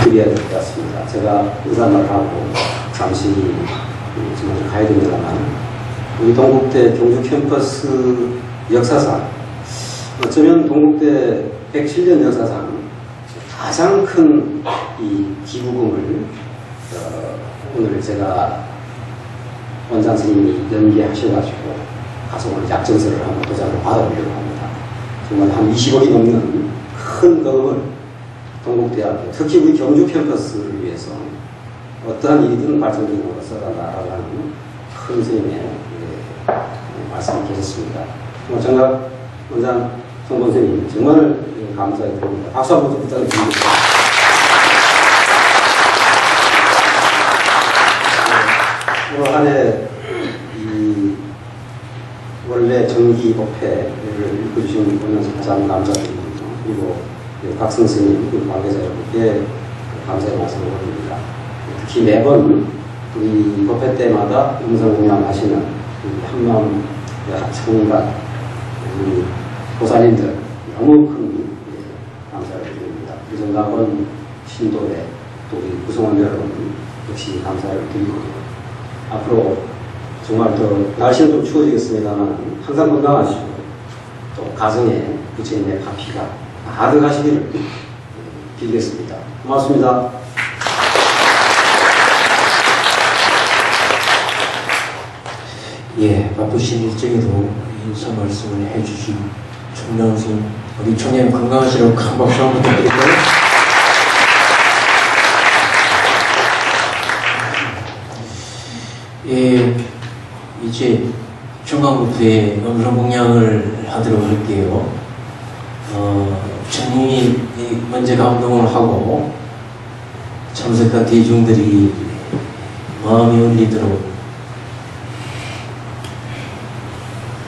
드려야 될 것 같습니다. 제가 인사말을 하고 잠시 지금 가야 됩니다만, 우리 동국대 경주 캠퍼스 역사상, 어쩌면 동국대 107년 역사상 가장 큰 이 기부금을 오늘 제가 원장 선생님이 연계하셔가지고 가서 오늘 약정서를 한번 도장을 받아보려고 합니다. 정말 한 20억이 넘는 큰 금을 동국대학교, 특히 우리 경주 캠퍼스를 위해서 어떠한 일이든 발전적으로 써달라라는 큰 선생님의 말씀을 계셨습니다. 정말 원장 송 선생님 정말 감사드립니다. 박수 한번 좀 부탁드립니다. 올 한해 원래 정기법회를 읽어주신 분은 가장 감사드립니다. 그리고 박 선생님, 그리고 관계자 여러분께 감사의 말씀을 드립니다. 특히 매번 우리 법회 때마다 음성공양하시는 한마음 청관 우리 보살님들 너무 큰 감사를 드립니다. 우리 정답은 신도회 또 우리 구성원 여러분 역시 감사를 드리고, 앞으로 정말 더 날씨는 좀 추워지겠습니다만 항상 건강하시고 또 가정에 부처님의 가피가 가득하시기를 빌겠습니다. 고맙습니다. 예, 바쁘신 일정에도 인사 말씀을 해주신 총장 선생님, 우리 총장님 건강하시라고 큰 박수 한번 부탁드릴까요? 예, 이제 총각부터의 음성공양을 하도록 할게요. 총님이 먼저 감동을 하고 참석한 대중들이 마음이 울리도록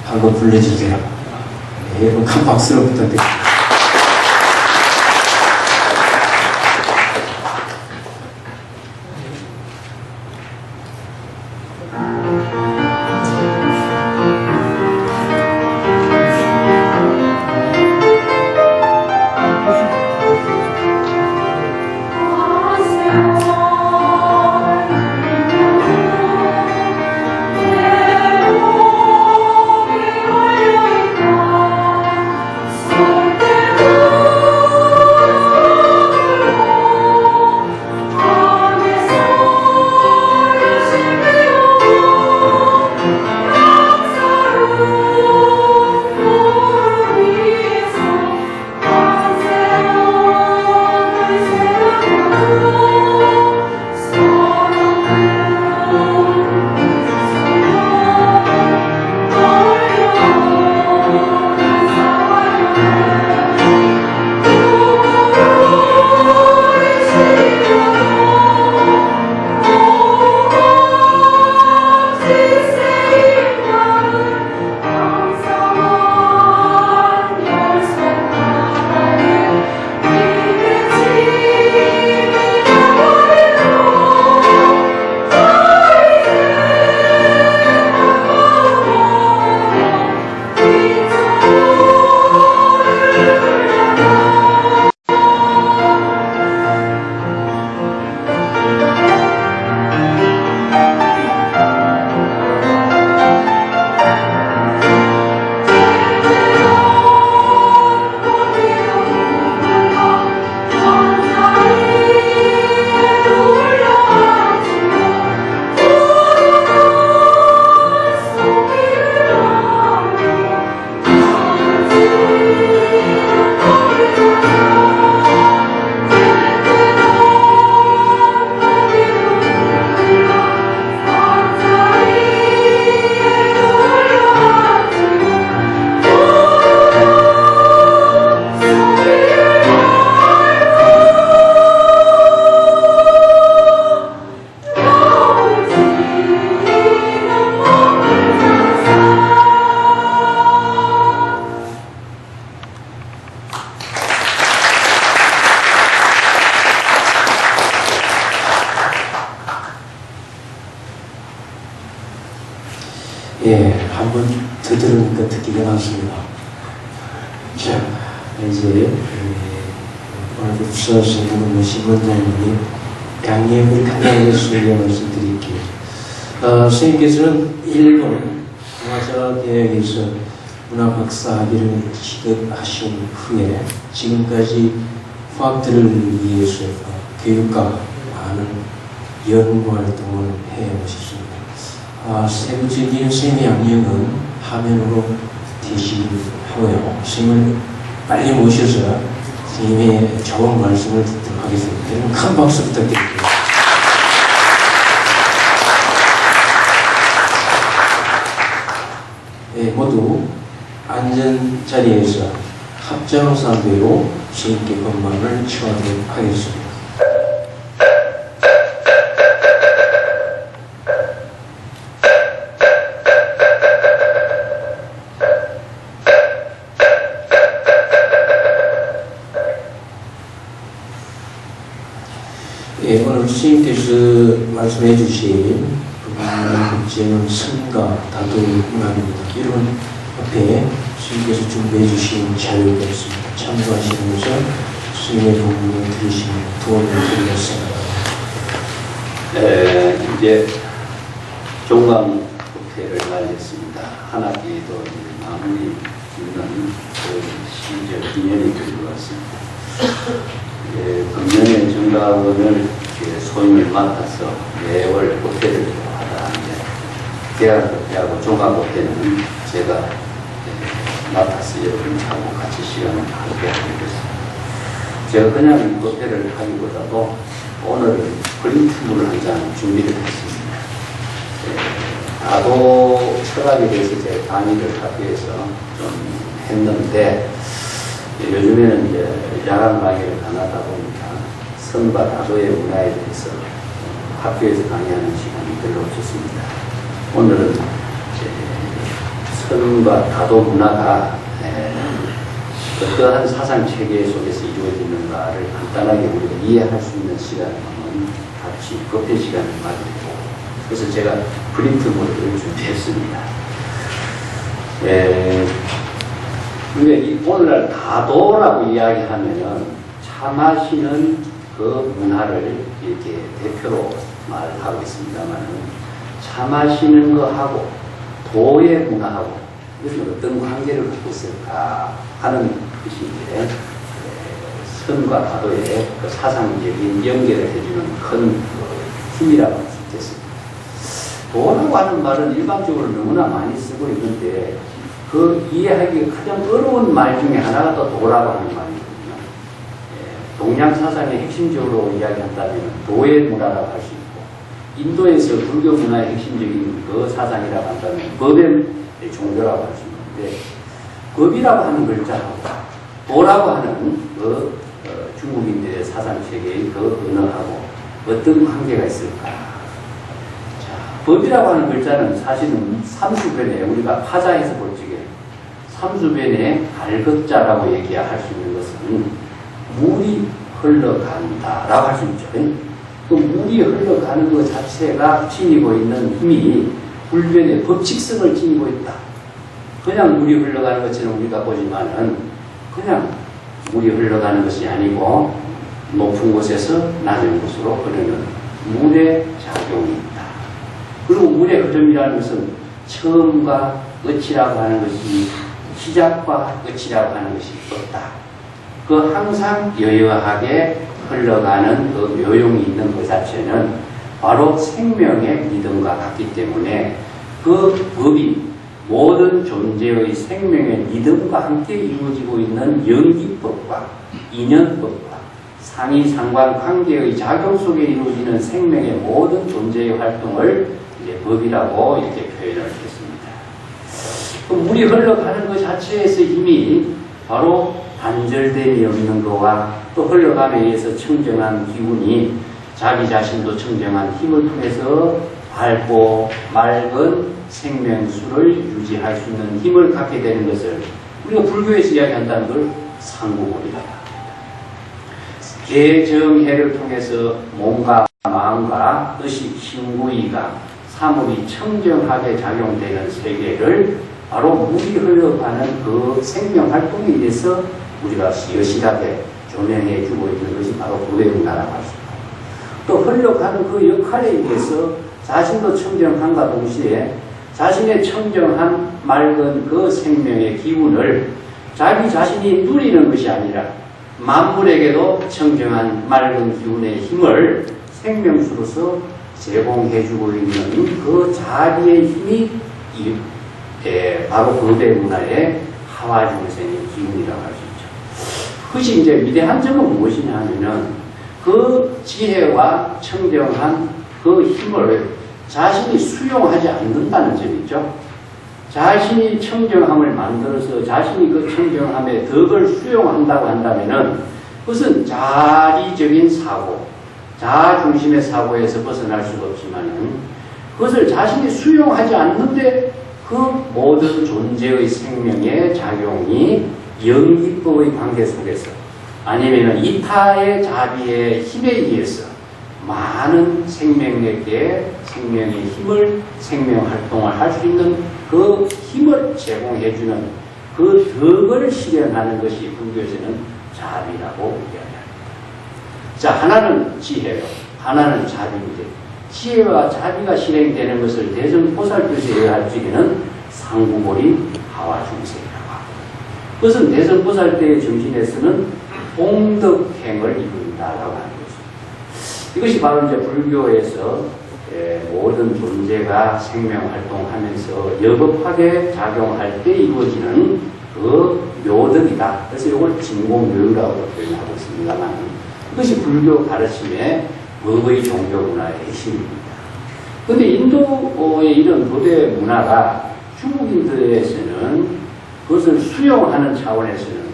한번 불러주세요. 네, 여러분 큰 박수로 부탁드립니다. 예, 한번 더 들으니까 듣기가 많습니다. 자, 이제 오늘도 수고하시는 모신 원장님이 양해를 간단하게 소개 말씀드릴게요. 선생님께서는 일본 동아자대학에서 문화박사학위를 취득하신 후에 지금까지 후학들을 위해서 교육과 많은 연구 활동을 해오셨습니다. 세부적인 선생님의 양력은 화면으로 대신하고요. 선생님을 빨리 모셔서 선생님의 좋은 말씀을 듣도록 하겠습니다. 여러분 큰 박수 부탁드립니다. 네, 모두 앉은 자리에서 합장상대로 선생님께 건방을 청하도록 하겠습니다. 예, 오늘 스님께서 말씀해 주신 문제는 선과 다도의 문학입니다. 이런 앞에 스님께서 준비해 주신 자료가 있습니다. 참고하시면서 스님의 본문을 들으시면 도움을 드리겠습니다. 이제 종강국회를 맞이했습니다. 한 학기도 마무리 짓는 그 시절 기념이 될 것 같습니다. 금년에 정가원을 소임을 맡아서 매월 국회를 하다 대학하고 종강국회는 제가 맡아서 여러분하고 같이 시간을 함께하고 있습니다. 제가 그냥 국회를 하기보다도 오늘은 프린트물을 한 장 준비를 했습니다. 다도 철학에 대해서 제가 강의를 학교에서 좀 했는데 요즘에는 이제 야간 강의를 안 하다 보니까 선과 다도의 문화에 대해서 학교에서 강의하는 시간이 별로 없었습니다. 오늘은 선과 다도 문화가 어떠한 사상 체계 속에서 이루어지는가를 간단하게 우리가 이해할 수 있는 시간을 한번 같이 법회 시간을 마련했고, 그래서 제가 프린트물을 준비했습니다. 그러니까 오늘날 다도라고 이야기하면은 차 마시는 그 문화를 이렇게 대표로 말하고 있습니다만은 차 마시는 거하고 도의 문화하고 이것은 어떤 관계를 갖고 있을까 하는 것이 이제 선과 다도의 그 사상적인 연결을 해주는 큰 힘이라고 할 수 있겠습니다. 도라고 하는 말은 일반적으로 너무나 많이 쓰고 있는데 그 이해하기 가장 어려운 말 중에 하나가 또 도라고 하는 말이거든요. 동양 사상의 핵심적으로 이야기한다면 도의 문화라고 할 수 있고, 인도에서 불교 문화의 핵심적인 그 사상이라고 한다면 법의 종교라고 할 수 있는데, 법이라고 하는 글자하고 도라고 하는 그 중국인들의 사상 체계의 그 언어하고 어떤 관계가 있을까? 법이라고 하는 글자는 사실은 삼수변에 우리가 파자해서 볼 적에 삼수변에 갈것자라고 얘기할 수 있는 것은 물이 흘러간다라고 할 수 있죠. 그 물이 흘러가는 것 자체가 지니고 있는 힘이 불변의 법칙성을 지니고 있다. 그냥 물이 흘러가는 것처럼 우리가 보지만은 그냥 물이 흘러가는 것이 아니고 높은 곳에서 낮은 곳으로 흐르는 물의 작용이 있다. 그리고 물의 흐름이라는 것은 처음과 끝이라고 하는 것이, 시작과 끝이라고 하는 것이 없다. 그 항상 여여하게 흘러가는 그 요용이 있는 것 자체는 바로 생명의 리듬과 같기 때문에 그 법이 모든 존재의 생명의 리듬과 함께 이루어지고 있는 연기법과 인연법과 상이 상관 관계의 작용 속에 이루어지는 생명의 모든 존재의 활동을 법이라고 이렇게 표현을 했습니다. 그 물이 흘러가는 것 자체에서 힘이 바로 단절됨이 없는 것과 또 흘러감에 의해서 청정한 기운이 자기 자신도 청정한 힘을 통해서 밝고 맑은 생명수를 유지할 수 있는 힘을 갖게 되는 것을 우리가 불교에서 이야기한다는 걸 상구법이라고 합니다. 개정해를 통해서 몸과 마음과 뜻이 신구이가 사물이 청정하게 작용되는 세계를 바로 물이 흘러가는 그 생명활동에 의해서 우리가 여실하게 조명해 주고 있는 것이 바로 고대 문화라고 할 수 있고, 또 흘러가는 그 역할에 의해서 자신도 청정함과 동시에 자신의 청정한 맑은 그 생명의 기운을 자기 자신이 누리는 것이 아니라 만물에게도 청정한 맑은 기운의 힘을 생명수로서 제공해주고 있는 그 자비의 힘이 바로 고대 문화의 하와 중생의 기운이라고 할 수 있죠. 그것이 이제 위대한 점은 무엇이냐 하면은 그 지혜와 청정한 그 힘을 자신이 수용하지 않는다는 점이죠. 자신이 청정함을 만들어서 자신이 그 청정함의 덕을 수용한다고 한다면은 그것은 자리적인 사고, 자아 중심의 사고에서 벗어날 수가 없지만은 그것을 자신이 수용하지 않는데 그 모든 존재의 생명의 작용이 영기법의 관계 속에서 아니면은 이타의 자비의 힘에 의해서 많은 생명에게 생명의 힘을, 생명 활동을 할 수 있는 그 힘을 제공해주는 그 덕을 실현하는 것이 불교에서는 자비라고 이야기합니다. 자, 하나는 지혜요, 하나는 자비인데 지혜와 자비가 실행되는 것을 대성보살께서 이해할 적에는 상구보리 하와중생이라고 합니다. 그것은 대성보살 때의 정신에서는 공덕행을 이룬다라고 하는 것입니다. 이것이 바로 이제 불교에서 모든 존재가 생명 활동하면서 여법하게 작용할 때 이루어지는 그 묘덕이다. 그래서 이걸 진공묘유라고 표현하고 있습니다만 이것이 불교 가르침의 법의 종교 문화의 핵심입니다. 그런데 인도의 이런 고대 문화가 중국인들에서는 그것을 수용하는 차원에서는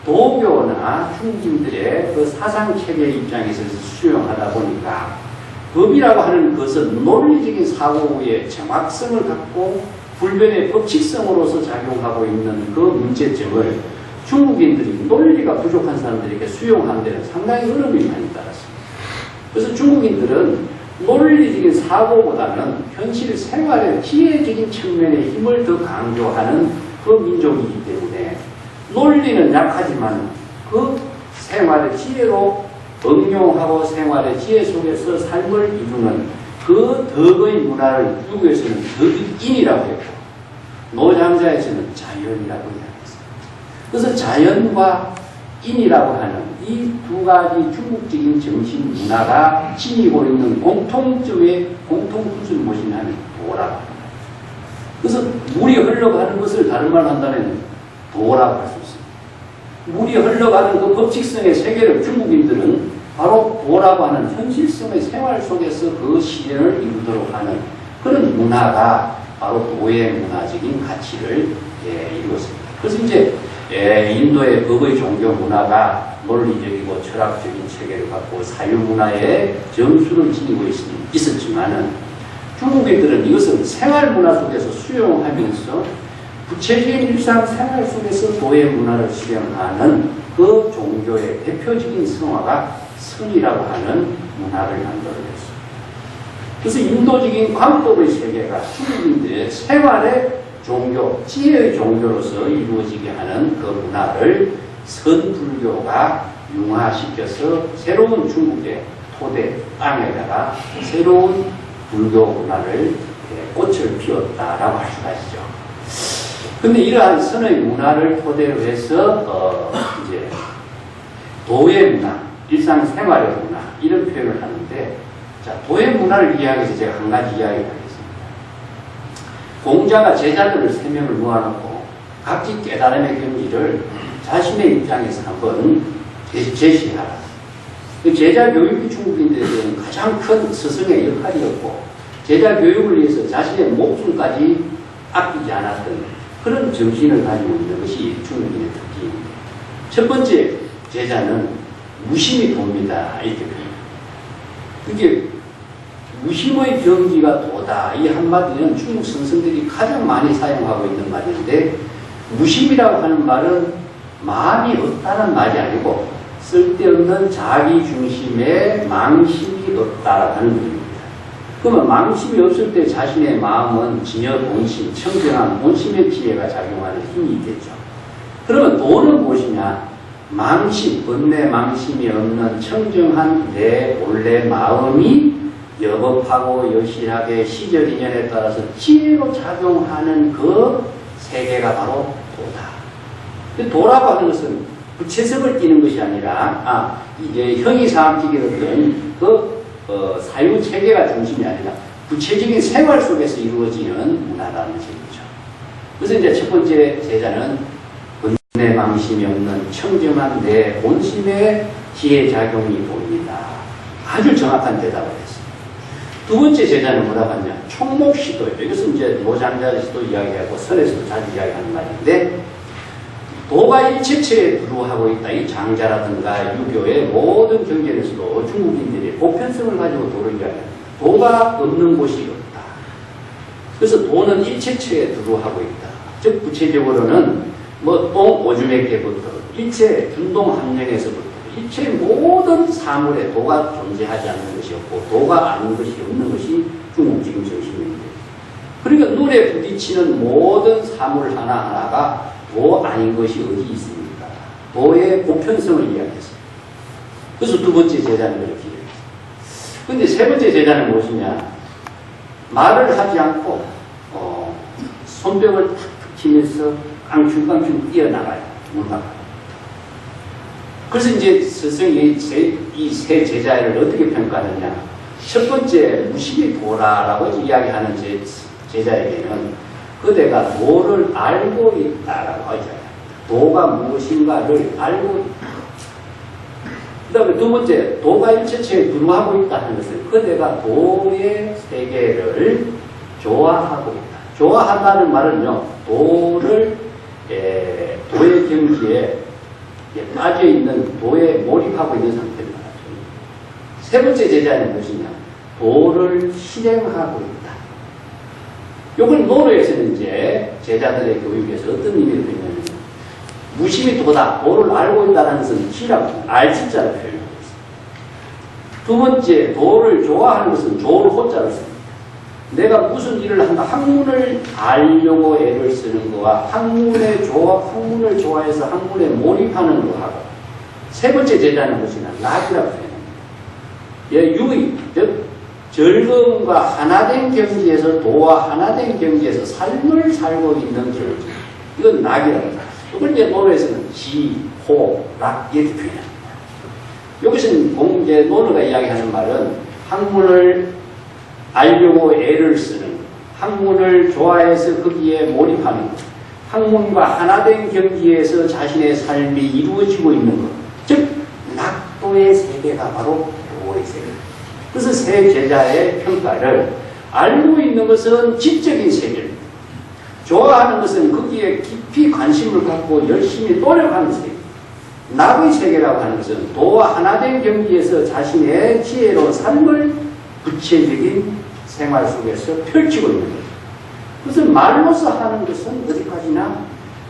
도교나 중국인들의 그 사상체계 입장에서 수용하다 보니까 법이라고 하는 것은 논리적인 사고의 정확성을 갖고 불변의 법칙성으로서 작용하고 있는 그 문제점을 중국인들이 논리가 부족한 사람들에게 수용하는 데는 상당히 어려움이 많이 따랐습니다. 그래서 중국인들은 논리적인 사고보다는 현실 생활의 지혜적인 측면의 힘을 더 강조하는 그 민족이기 때문에 논리는 약하지만 그 생활의 지혜로 응용하고 생활의 지혜 속에서 삶을 이루는 그 덕의 문화를 중국에서는 덕인이라고 했고 노장자에서는 자연이라고 이야기했습니다. 그래서 자연과 인이라고 하는 이 두 가지 중국적인 정신 문화가 지니고 있는 공통점의 공통분수는 무엇이냐면 도라고 합니다. 그래서 물이 흘러가는 것을 다른 말로 한다면 도라고 할 수 있습니다. 물이 흘러가는 그 법칙성의 세계를 중국인들은 바로 도라고 하는 현실성의 생활 속에서 그 실현을 이루도록 하는 그런 문화가 바로 도의 문화적인 가치를 이루었습니다. 그래서 이제 인도의 법의 종교 문화가 논리적이고 철학적인 체계를 갖고 사유문화의 정수를 지니고 있었지만은 중국인들은 이것을 생활 문화 속에서 수용하면서 구체적인 일상생활 속에서 도의 문화를 수행하는 그 종교의 대표적인 성화가 선이라고 하는 문화를 만들어냈습니다. 그래서 인도적인 관법의 세계가 중국인들의 생활의 종교, 지혜의 종교로서 이루어지게 하는 그 문화를 선불교가 융화시켜서 새로운 중국의 토대, 땅에다가 새로운 불교 문화를 꽃을 피웠다라고 할 수가 있죠. 근데 이러한 선의 문화를 토대로 해서 이제 도의 문화, 일상생활의 문화 이런 표현을 하는데, 자, 도의 문화를 이야기해서 제가 한 가지 이야기하겠습니다. 공자가 제자들을 3명을 모아놓고 각기 깨달음의 경지를 자신의 입장에서 한번 제시하라. 그 제자 교육이 중국인들에게는 가장 큰 스승의 역할이었고 제자 교육을 위해서 자신의 목숨까지 아끼지 않았던 그런 정신을 가지고 있는 것이 중국인의 특기입니다. 첫 번째 제자는 무심이 돕니다. 이렇게 표현합니다. 이게 무심의 경지가 도다. 이 한마디는 중국 선생들이 가장 많이 사용하고 있는 말인데, 무심이라고 하는 말은 마음이 없다는 말이 아니고 쓸데없는 자기 중심의 망심이 없다라는 의미입니다. 그러면 망심이 없을 때 자신의 마음은 진여 본심, 청정한 본심의 지혜가 작용하는 힘이 있겠죠. 그러면 도는 무엇이냐? 망심, 번뇌 망심이 없는 청정한 내 본래 마음이 여법하고 여실하게 시절 인연에 따라서 지혜로 작용하는 그 세계가 바로 도다. 도라고 하는 것은 구체성을 띠는 것이 아니라, 이제 형이상학적인 어떤 사유 체계가 중심이 아니라 구체적인 생활 속에서 이루어지는 문화라는 것이죠. 그래서 이제 첫 번째 제자는 번뇌 망심이 없는 청정한 내 본심의 지혜 작용이 보입니다. 아주 정확한 대답을 했어요. 두 번째 제자는 뭐라고 하냐? 총목시도예요. 이것은 이제 노장자시도 이야기하고 선에서도 자주 이야기하는 말인데, 도가 일체체에 두루하고 있다. 이 장자라든가 유교의 모든 경전에서도 중국인들이 보편성을 가지고 도를 이야기합니다. 도가 없는 곳이 없다. 그래서 도는 일체체에 두루하고 있다. 즉 구체적으로는 똥 오줌에게부터 일체 준동 함령에서부터 일체 모든 사물에 도가 존재하지 않는 것이 없고 도가 아닌 것이 없는 것이 중국적인 정신입니다. 그러니까 눈에 부딪히는 모든 사물 하나하나가 도 아닌 것이 어디 있습니까? 도의 보편성을 이야기했어요. 그래서 두 번째 제자는 그렇게 이야기했어요. 근데 세 번째 제자는 무엇이냐? 말을 하지 않고 손뼉을 탁탁 치면서 깡충깡충 뛰어나가요. 문화가. 그래서 이제 스승이 이 세 제자를 어떻게 평가하느냐? 첫 번째 무심히 도라라고 이야기하는 제자에게는 그대가 도를 알고 있다라고 하잖아요. 도가 무엇인가를 알고 있다. 그 다음에 두 번째, 도가 일체체에 두루하고 있다 하는 것은 그대가 도의 세계를 좋아하고 있다. 좋아한다는 말은요, 도의 경지에 빠져있는, 도에 몰입하고 있는 상태를 말하죠. 세 번째 제자는 무엇이냐? 도를 실행하고 있다. 요걸 노래에서는 이제 제자들의 교육에서 어떤 의미를 표현하냐면 무심히 도다, 도를 알고 있다는 것은 지라고 알지자로 표현하고 있습니다. 두 번째, 도를 좋아하는 것은 조를 호자로 씁니다. 내가 무슨 일을 한다, 학문을 알려고 애를 쓰는 거와 학문을 좋아해서 학문에 몰입하는 거하고 세 번째 제자는 무엇이냐? 낙이라고 표현합니다. 유의, 즉 즐거움과 하나된 경지에서 도와 하나된 경지에서 삶을 살고 있는 경지. 이건 낙이라고 합니다. 이걸 이제 노래에서는 지, 호, 락 이렇게 표현합니다. 여기서는 이제 노래가 이야기하는 말은 학문을 알려고 애를 쓰는 것, 학문을 좋아해서 거기에 몰입하는 것, 학문과 하나된 경지에서 자신의 삶이 이루어지고 있는 것, 즉 낙도의 세계가 바로 도의 세계입니다. 그래서 세 제자의 평가를 알고 있는 것은 지적인 세계입니다. 좋아하는 것은 거기에 깊이 관심을 갖고 열심히 노력하는 세계. 낙의 세계라고 하는 것은 도와 하나된 경지에서 자신의 지혜로운 삶을 구체적인 생활 속에서 펼치고 있는 거죠. 그래서 말로서 하는 것은 어디까지나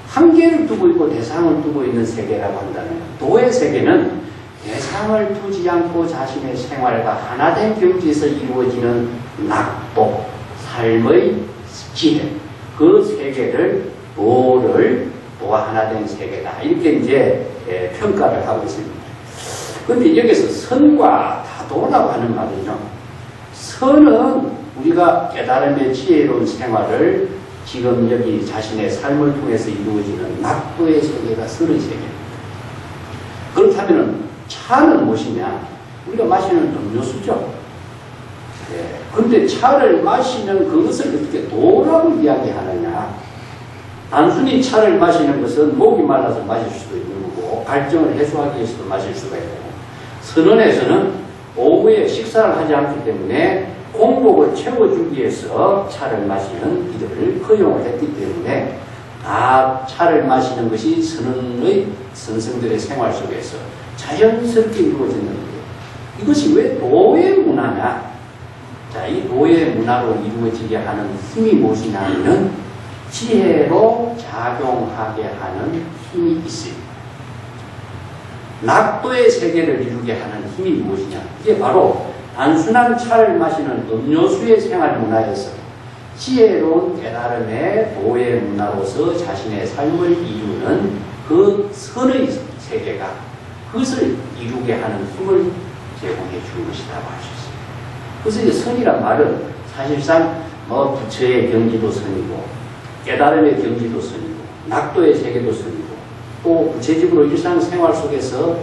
한계를 두고 있고 대상을 두고 있는 세계라고 한다면 도의 세계는 대상을 두지 않고 자신의 생활과 하나된 경지에서 이루어지는 낙도, 삶의 지혜, 그 세계를 도와 하나된 세계다. 이렇게 이제 평가를 하고 있습니다. 그런데 여기서 선과 다도라고 하는 말은요, 선은 우리가 깨달음의 지혜로운 생활을 지금 여기 자신의 삶을 통해서 이루어지는 낙도의 세계가 선의 세계입니다. 그렇다면 차는 무엇이냐? 우리가 마시는 음료수죠. 그런데 차를 마시는 그것을 어떻게 도라고 이야기하느냐? 단순히 차를 마시는 것은 목이 말라서 마실 수도 있는 거고 갈증을 해소하기 위해서도 마실 수가 있고, 선언에서는 오후에 식사를 하지 않기 때문에 공복을 채워주기 위해서 차를 마시는 이들을 허용을 했기 때문에 차를 마시는 것이 선언의 선생들의 생활 속에서 자연스럽게 이루어지는 거예요. 이것이 왜 도의 문화냐? 자, 이 도의 문화로 이루어지게 하는 힘이 무엇이냐 하면 지혜로 작용하게 하는 힘이 있습니다. 낙도의 세계를 이루게 하는 힘이 무엇이냐? 이게 바로 단순한 차를 마시는 음료수의 생활 문화에서 지혜로운 깨달음의 도의 문화로서 자신의 삶을 이루는 그 선의 세계가 그것을 이루게 하는 힘을 제공해 준 것이라고 할 수 있습니다. 그래서 이제 선이란 말은 사실상 뭐 부처의 경지도 선이고 깨달음의 경지도 선이고 낙도의 세계도 선이고 또 구체적으로 일상생활 속에서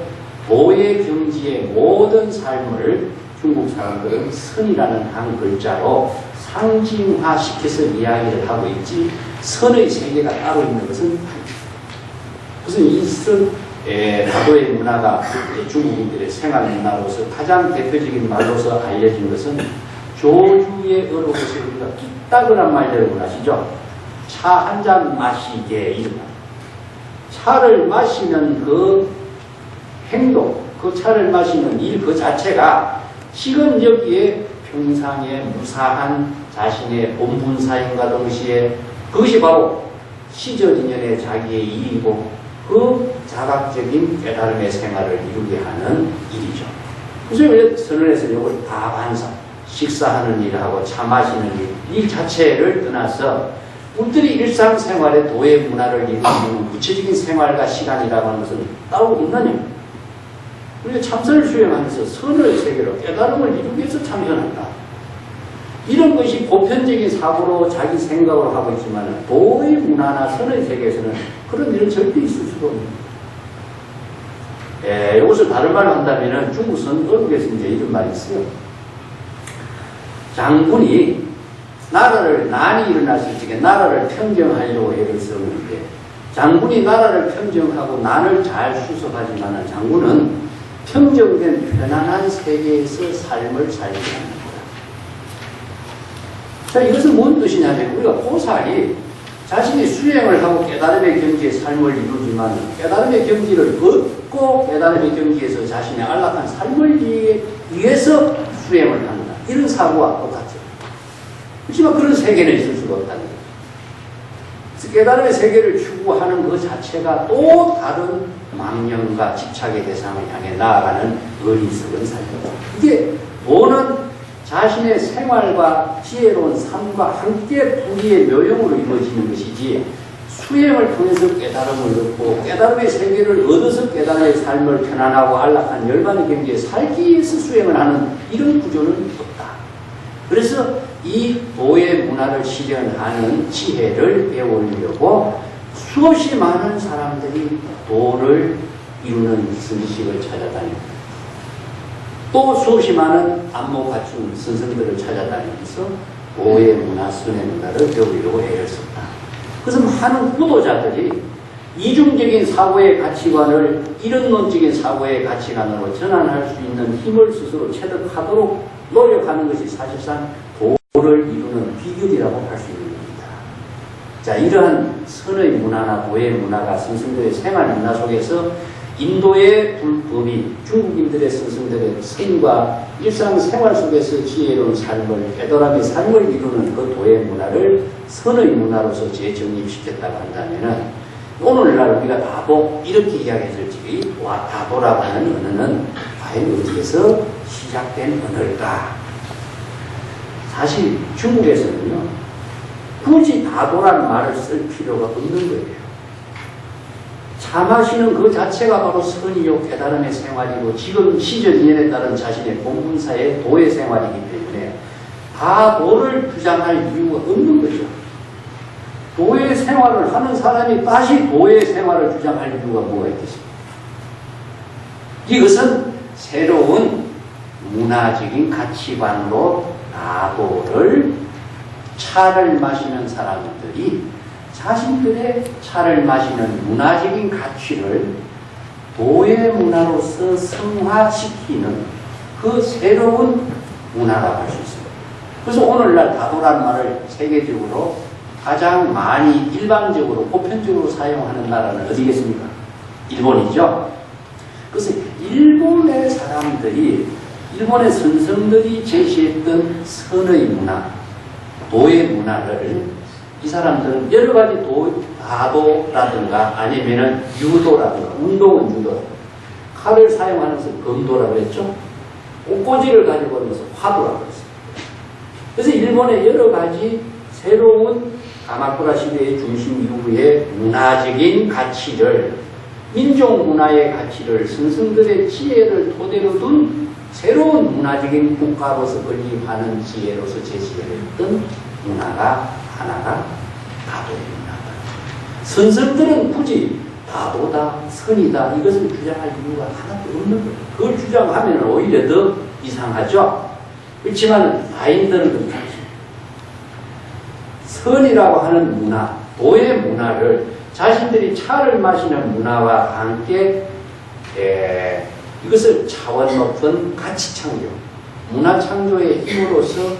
도의 경지의 모든 삶을 중국 사람들은 선이라는 한 글자로 상징화시켜서 이야기를 하고 있지 선의 세계가 따로 있는 것은 아닙니다. 그래서 이 선, 다도의 문화가 중국인들의 생활 문화로서 가장 대표적인 말로서 알려진 것은 조주의 어록에서 우리가 뚝딱이란 말 여러분 아시죠? 차 한 잔 마시게 이런 말. 차를 마시는 그 행동, 그 차를 마시는 일 그 자체가 지금 여기에 평상의 무사한 자신의 본분사임과 동시에 그것이 바로 시절인연의 자기의 일이고 그 자각적인 깨달음의 생활을 이루게 하는 일이죠. 그래서 선언에서 이걸 다반사, 식사하는 일하고 차 마시는 일 자체를 떠나서 우리들이 일상생활의 도의 문화를 이루는 구체적인 생활과 시간이라고 하는 것은 따로 있느냐? 우리가 참선을 수행하면서 선의 세계로 깨달음을 이루기 위해서 참선한다. 이런 것이 보편적인 사고로 자기 생각으로 하고 있지만 도의 문화나 선의 세계에서는 그런 일은 절대 있을 수가 없습니다. 이것을 다른 말로 한다면 중국 선언국에서 이제 이런 말이 있어요. 장군이 난이 일어났을 적에 나라를 평정하려고 애를 쓰는데 장군이 나라를 평정하고 난을 잘 수습하지만 장군은 평정된 편안한 세계에서 삶을 살게 합니다. 자, 이것은 뭔 뜻이냐면 우리가 보살이 자신이 수행을 하고 깨달음의 경지의 삶을 이루지만 깨달음의 경지를 얻고 깨달음의 경지에서 자신의 안락한 삶을 위해서 수행을 한다. 이런 사고와 똑같죠. 그렇지만 그런 세계는 있을 수가 없다는 거죠. 그래서 깨달음의 세계를 추구하는 그 자체가 또 다른 망령과 집착의 대상을 향해 나아가는 어리석은 삶이다. 이게 도는 자신의 생활과 지혜로운 삶과 함께 부귀의 묘용으로 이루어지는 것이지 수행을 통해서 깨달음을 얻고 깨달음의 세계를 얻어서 깨달음의 삶을 편안하고 안락한 열반의 경지에 살기 위해서 수행을 하는 이런 구조는 없다. 그래서 이 도의 문화를 실현하는 지혜를 배우려고 수없이 많은 사람들이 도를 이루는 선식을 찾아다닙니다. 또 수없이 많은 안목 갖춘 선생들을 찾아다니면서 도의 문화, 선의 문화를 배우려고 애를 썼다. 그래서 많은 구도자들이 이중적인 사고의 가치관을 이런론적인 사고의 가치관으로 전환할 수 있는 힘을 스스로 체득하도록 노력하는 것이 사실상 도를 이루는 비결이라고 할 수 있는 겁니다. 자, 이러한 선의 문화나 도의 문화가 선생들의 생활 문화 속에서 인도의 불법이 중국인들의 스승들의 생과 일상생활 속에서 지혜로운 삶을 깨달음의 삶을 이루는 그 도의 문화를 선의 문화로서 재정립시켰다고 한다면 오늘날 우리가 다도 이렇게 이야기했을 적에 다도라고 하는 언어는 과연 어디에서 시작된 언어일까? 사실 중국에서는요 굳이 다도라는 말을 쓸 필요가 없는 거예요. 차 마시는 그 자체가 바로 선이요 깨달음의 생활이고 지금 시절 인연에 따른 자신의 본분사의 도의 생활이기 때문에 다도를 주장할 이유가 없는 거죠. 도의 생활을 하는 사람이 다시 도의 생활을 주장할 이유가 뭐가 있겠습니까? 이것은 새로운 문화적인 가치관으로 다도를 차를 마시는 사람들이 자신들의 차를 마시는 문화적인 가치를 도의 문화로서 성화시키는 그 새로운 문화라고 할 수 있습니다. 그래서 오늘날 다도라는 말을 세계적으로 가장 많이 일반적으로 보편적으로 사용하는 나라는 어디겠습니까? 일본이죠. 그래서 일본의 사람들이 일본의 선성들이 제시했던 선의 문화, 도의 문화를 이 사람들은 여러 가지 다도라든가 아니면은 유도라든가 운동은 유도, 칼을 사용하면서 검도라고 했죠. 꽃꽂이를 가지고 하면서 화도라고 했습니다. 그래서 일본의 여러 가지 새로운 가마쿠라 시대의 중심 이후의 문화적인 가치를 민족 문화의 가치를 선생들의 지혜를 토대로 둔 새로운 문화적인 국가로서 건립하는 지혜로서 제시를 했던 문화가 하나가 다도의 문화다. 선생들은 굳이 다도다, 선이다 이것을 주장할 이유가 하나도 없는 거예요. 그걸 주장하면 오히려 더 이상하죠. 그렇지만 다인들은 그렇지 않습니다. 선이라고 하는 문화, 도의 문화를 자신들이 차를 마시는 문화와 함께 이것을 차원 높은 가치 창조, 문화 창조의 힘으로서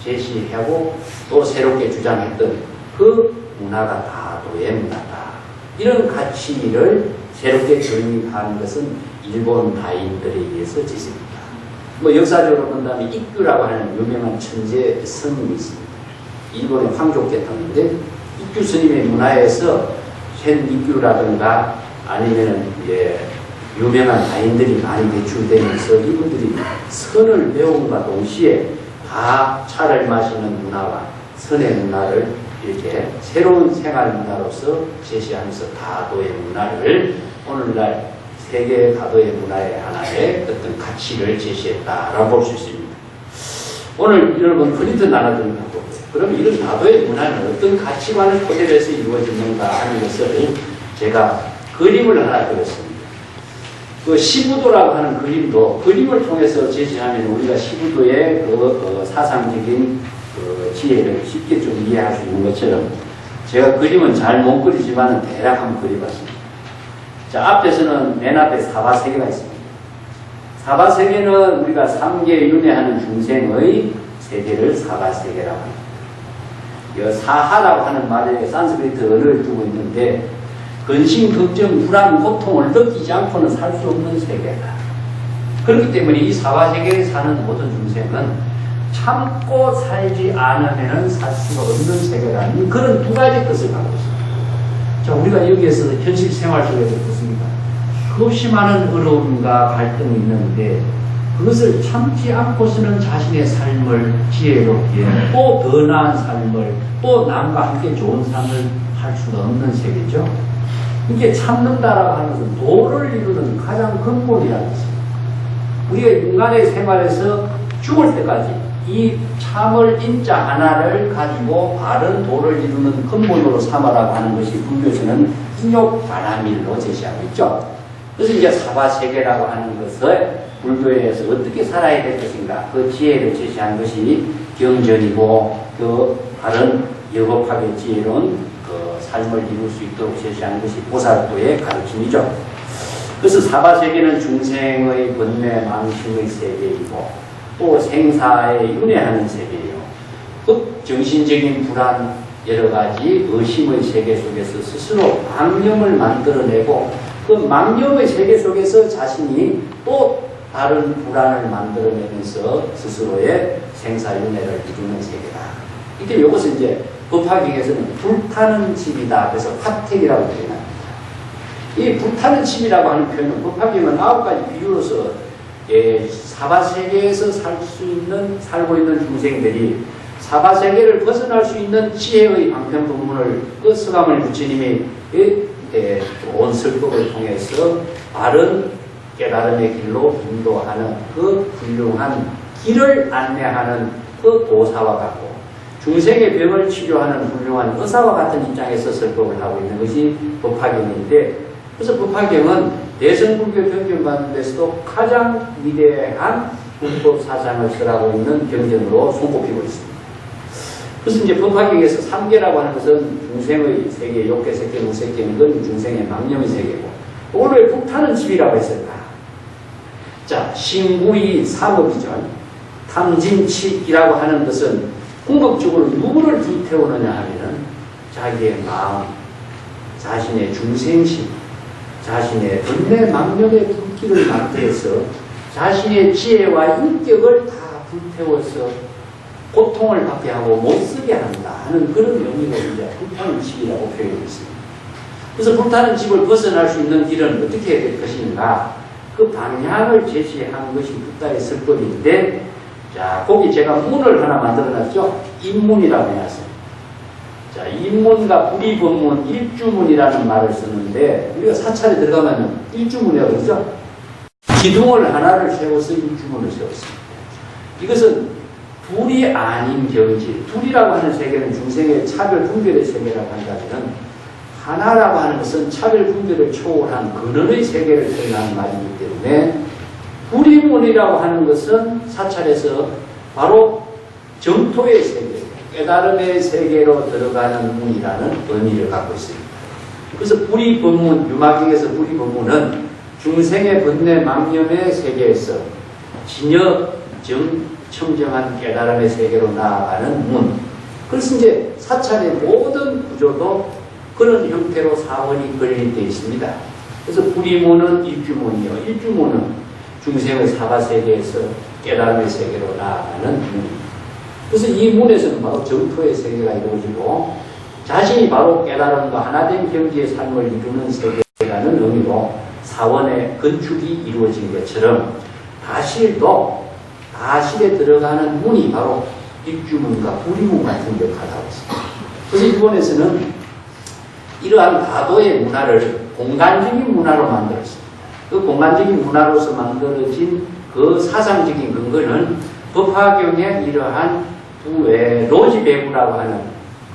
제시하고 또 새롭게 주장했던 그 문화가 다도의 문화다. 이런 가치를 새롭게 정립하는 것은 일본 다인들에 의해서 제시됩니다. 뭐 역사적으로 본다면 ikkū라고 하는 유명한 천재 스님이 있습니다. 일본의 황족 계통인데 ikkū 스님의 문화에서 현 ikkū라든가 아니면은 유명한 다인들이 많이 배출되면서 이분들이 선을 배움과 동시에 다 차를 마시는 문화와 선의 문화를 이렇게 새로운 생활 문화로서 제시하면서 다도의 문화를 오늘날 세계 다도의 문화의 하나의 어떤 가치를 제시했다라고 볼 수 있습니다. 오늘 여러분 클린턴 나눠드린 것도 그럼 이런 다도의 문화는 어떤 가치관을 토대로 해서 이루어졌는가 하는 것을 제가 그림을 하나 그렸습니다. 그 시부도라고 하는 그림도 그림을 통해서 제시하면 우리가 시부도의 그 사상적인 그 지혜를 쉽게 좀 이해할 수 있는 것처럼 제가 그림은 잘 못 그리지만 대략 한번 그려봤습니다. 자, 앞에서는 맨 앞에 사바세계가 있습니다. 사바세계는 우리가 3계 윤회하는 중생의 세계를 사바세계라고 합니다. 사하라고 하는 말에 산스크리트 언어를 두고 있는데 근심, 걱정, 불안, 고통을 느끼지 않고는 살 수 없는 세계다. 그렇기 때문에 이 사바세계에 사는 모든 중생은 참고 살지 않으면 살 수가 없는 세계라는 그런 두 가지 뜻을 갖고 있습니다. 자, 우리가 여기에서 현실 생활 속에서 어떻습니까? 그것이 많은 어려움과 갈등이 있는데 그것을 참지 않고서는 자신의 삶을 지혜롭게 또 더 나은 삶을 또 남과 함께 좋은 삶을 할 수가 없는 세계죠. 이게 참는다라고 하는 것은 도를 이루는 가장 근본이라는 것입니다. 우리가 인간의 생활에서 죽을 때까지 이 참을 인자 하나를 가지고 바른 도를 이루는 근본으로 삼아라고 하는 것이 불교에서는 인욕바라밀로 제시하고 있죠. 그래서 이제 사바세계라고 하는 것을 불교에서 어떻게 살아야 될 것인가 그 지혜를 제시한 것이 경전이고 그 바른 여법학의 지혜로운 그 삶을 이룰 수 있도록 제시하는 것이 보살도의 가르침이죠. 그래서 사바세계는 중생의 번뇌 망심의 세계이고 또 생사에 윤회하는 세계예요. 그 정신적인 불안 여러 가지 의심의 세계 속에서 스스로 망념을 만들어내고 그 망념의 세계 속에서 자신이 또 다른 불안을 만들어내면서 스스로의 생사윤회를 이루는 세계다. 이때 이것을 이제 법화경에서는 불타는 집이다. 그래서 화택이라고 표현합니다. 이 불타는 집이라고 하는 표현은 법화경은 9가지 비유로서 사바세계에서 살고 있는 중생들이 사바세계를 벗어날 수 있는 지혜의 방편법문을 그 서가모니 부처님이 온 설법을 통해서 바른 깨달음의 길로 인도하는 그 훌륭한 길을 안내하는 그 도사와 같고 중생의 병을 치료하는 훌륭한 의사와 같은 입장에서 설법을 하고 있는 것이 법화경인데 그래서 법화경은 대승불교 경전받는 데서도 가장 위대한 불법 사상을 설하고 있는 경전으로 손꼽히고 있습니다. 그래서 이제 법화경에서 3계라고 하는 것은 중생의 세계, 욕계, 색계, 무색계, 이건 중생의 망념의 세계고 오늘 왜 불타는 집이라고 했을까? 자, 신구이 삼업이죠. 탐진치이라고 하는 것은 궁극적으로 누구를 불태우느냐 하면은 자기의 마음, 자신의 중생심, 자신의 번뇌 망념의 불길을 만들어서 자신의 지혜와 인격을 다 불태워서 고통을 받게 하고 못쓰게 한다 하는 그런 의미로 이제 불타는 집이라고 표현했습니다. 그래서 불타는 집을 벗어날 수 있는 길은 어떻게 해야 될 것인가? 그 방향을 제시한 것이 붓다의 설법인데 자, 거기 제가 문을 하나 만들어놨죠. 입문이라고 해놨어요. 자, 인문과 불이법문, 일주문이라는 말을 쓰는데 우리가 사찰에 들어가면 일주문이라고 그러죠. 기둥을 하나를 세워서 일주문을 세웠습니다. 이것은 둘이 아닌 경지, 둘이라고 하는 세계는 중생의 차별 분별의 세계라고 한다면 하나라고 하는 것은 차별 분별을 초월한 근원의 세계를 표현하는 말이기 때문에 불이문이라고 하는 것은 사찰에서 바로 정토의 세계, 깨달음의 세계로 들어가는 문이라는 의미를 갖고 있습니다. 그래서 불이법문, 유마경에서 불이법문은 중생의 번뇌 망념의 세계에서 진여 청정한 깨달음의 세계로 나아가는 문. 그래서 이제 사찰의 모든 구조도 그런 형태로 사원이 걸림되어 있습니다. 그래서 불이문은 일주문이요. 일주문은 중생의 사바세계에서 깨달음의 세계로 나아가는 문. 그래서 이 문에서는 바로 정토의 세계가 이루어지고 자신이 바로 깨달음과 하나된 경지의 삶을 이루는 세계라는 의미로 사원의 건축이 이루어진 것처럼 다실도 다실에 들어가는 문이 바로 일주문과 불이문 같은 역할을 하고 있습니다. 그래서 일본에서는 이러한 다도의 문화를 공간적인 문화로 만들었습니다. 그 공간적인 문화로서 만들어진 그 사상적인 근거는 법화경의 이러한 로지 배구라고 하는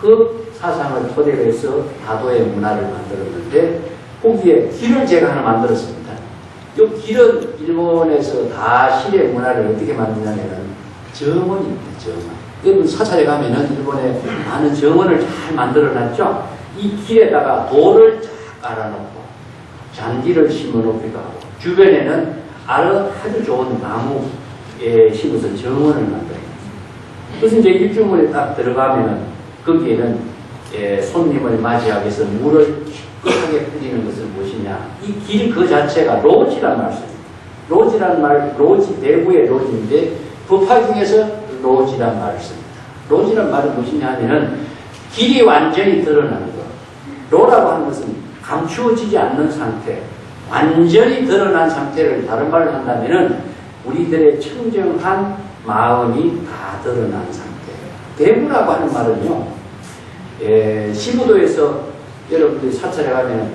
그 사상을 토대로 해서 다도의 문화를 만들었는데 거기에 길을 제가 하나 만들었습니다. 이 길은 일본에서 다실의 문화를 어떻게 만드냐면 정원입니다. 정원. 여러분 사찰에 가면은 일본에 많은 정원을 잘 만들어놨죠. 이 길에다가 돌을 쫙 깔아놓고 잔디를 심어놓기도 하고 주변에는 아주 좋은 나무에 심어서 정원을 만들어요. 그래서 이제 일주문에 딱 들어가면은 거기에는 손님을 맞이하기 위해서 물을 깨끗하게 뿌리는 것은 무엇이냐. 이 길 그 자체가 로지란 말씀입니다. 로지란 말, 로지, 대구의 로지인데 법화 중에서 로지란 말을 씁니다. 로지란 말은 무엇이냐 하면은 길이 완전히 드러나는 것. 로라고 하는 것은 감추어지지 않는 상태, 완전히 드러난 상태를 다른 말로 한다면은 우리들의 청정한 마음이 다 드러난 상태. 대구라고 하는 말은요, 시부도에서 여러분들이 사찰에 가면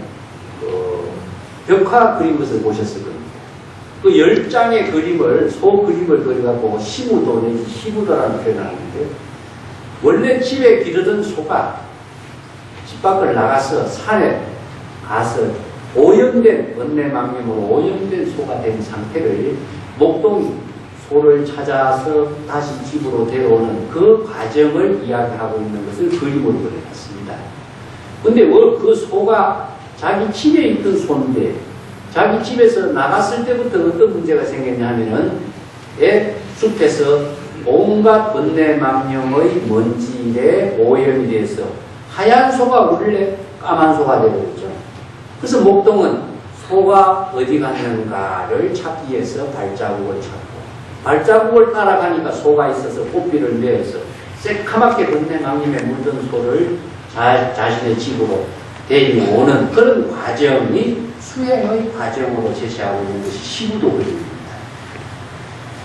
벽화 그린 것을 보셨을 겁니다. 그 10장의 그림을, 소 그림을 그려갖고 시무도 내지 시부도라는 표현을 하는데 원래 집에 기르던 소가 집 밖을 나가서 산에 가서 오염된 번뇌망념으로 오염된 소가 된 상태를 목동이 소를 찾아서 다시 집으로 데려오는 그 과정을 이야기하고 있는 것을 그림으로 그려놨습니다. 근데 그 소가 자기 집에 있던 소인데 자기 집에서 나갔을 때부터 어떤 문제가 생겼냐 하면은 숲에서 온갖 번뇌망념의 먼지에 오염이 돼서 하얀 소가 원래 까만 소가 되어버렸죠. 그래서 목동은 소가 어디 갔는가를 찾기 위해서 발자국을 찾고 발자국을 따라가니까 소가 있어서 꽃비를 메어서 새카맣게 번뇌망념에 물든 소를 자신의 집으로 데려오는 그런 과정이 수행의 과정으로 제시하고 있는 것이 시부도 그림입니다.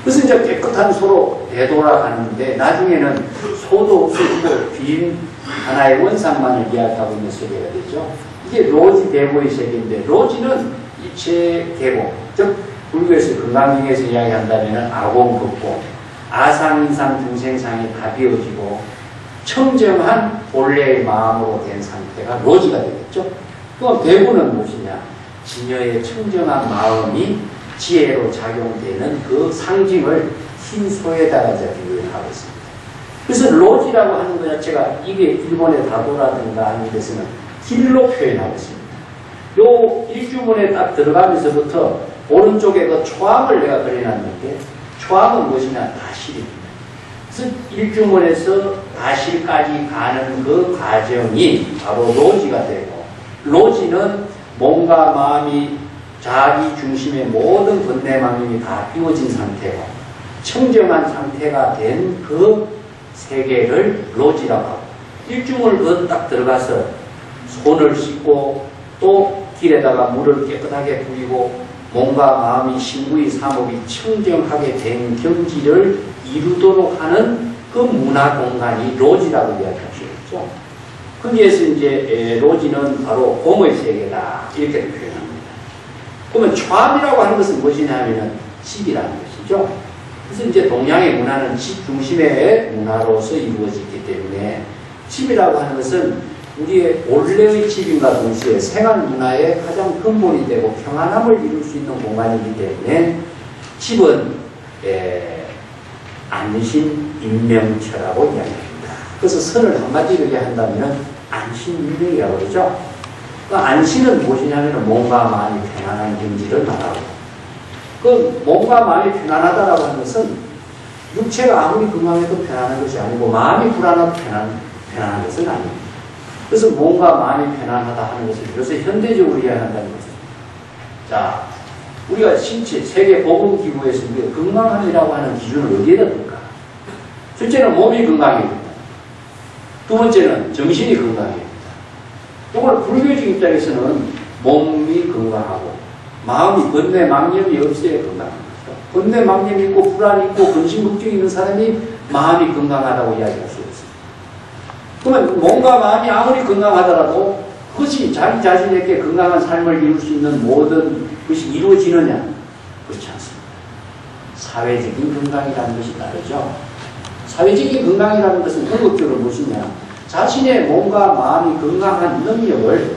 그래서 이제 깨끗한 소로 되돌아가는데 나중에는 소도 없어지고 빈 하나의 원상만을 이야기하고 있는 세계가 되죠. 이게 로지 대보의 세계인데 로지는 일체 계보, 즉 불교에서 건강경에서 이야기한다면 아공 극복, 아상인상 중생상이 다 비워지고 청정한 본래의 마음으로 된 상태가 로지가 되겠죠. 또한 대부는 무엇이냐? 진여의 청정한 마음이 지혜로 작용되는 그 상징을 흰 소에다가 이제 비유하고 있습니다. 그래서 로지라고 하는 것 자체가 이게 일본의 다도라든가 하는 데서는 길로 표현하고 있습니다. 요 일주문에 딱 들어가면서부터 오른쪽에 그 초암을 내가 그려놨는데 초암은 무엇이냐? 다실입니다. 그래서 일주문에서 다실까지 가는 그 과정이 바로 로지가 되고 로지는 몸과 마음이 자기 중심의 모든 번뇌망념이 다 비워진 상태고 청정한 상태가 된 그 세계를 로지라고 하고 일주문을 그 딱 들어가서 손을 씻고 또 길에다가 물을 깨끗하게 부리고 몸과 마음이 신구의 사목이 청정하게 된 경지를 이루도록 하는 그 문화 공간이 로지라고 이야기할 수 있죠. 거기에서 이제 로지는 바로 공의 세계다 이렇게 표현합니다. 그러면 초암이라고 하는 것은 무엇이냐 하면은 집이라는 것이죠. 그래서 이제 동양의 문화는 집 중심의 문화로서 이루어졌기 때문에 집이라고 하는 것은 우리의 본래의 집인과 동시에 생활 문화의 가장 근본이 되고 평안함을 이룰 수 있는 공간이기 때문에 집은 안심인명처라고 이야기합니다. 그래서 선을 한마디로 얘기한다면 안심인명이라고 그러죠. 그 안심은 무엇이냐면 몸과 마음이 편안한 경지를 말하고, 그 몸과 마음이 편안하다라고 하는 것은 육체가 아무리 건강해도 편안한 것이 아니고 마음이 불안해도 편안한 것은 아닙니다. 그래서 몸과 마음이 편안하다 하는 것을 요새 현대적으로 이해한다는 거죠. 자, 우리가 신체, 세계보건기구에서 우리가 건강함이라고 하는 기준을 어디에다 둘까? 첫째는 몸이 건강해야 된다. 두 번째는 정신이 건강해야 된다. 이걸 불교적 입장에서는 몸이 건강하고 마음이 번뇌망념이 없어야 건강한 거죠. 번뇌망념이 있고 불안이 있고 근심 걱정이 있는 사람이 마음이 건강하다고 이야기할 수 없어요. 그러면 몸과 마음이 아무리 건강하더라도 그것이 자기 자신에게 건강한 삶을 이룰 수 있는 모든 것이 이루어지느냐? 그렇지 않습니다. 사회적인 건강이라는 것이 다르죠. 사회적인 건강이라는 것은 궁극적으로 무엇이냐? 자신의 몸과 마음이 건강한 능력을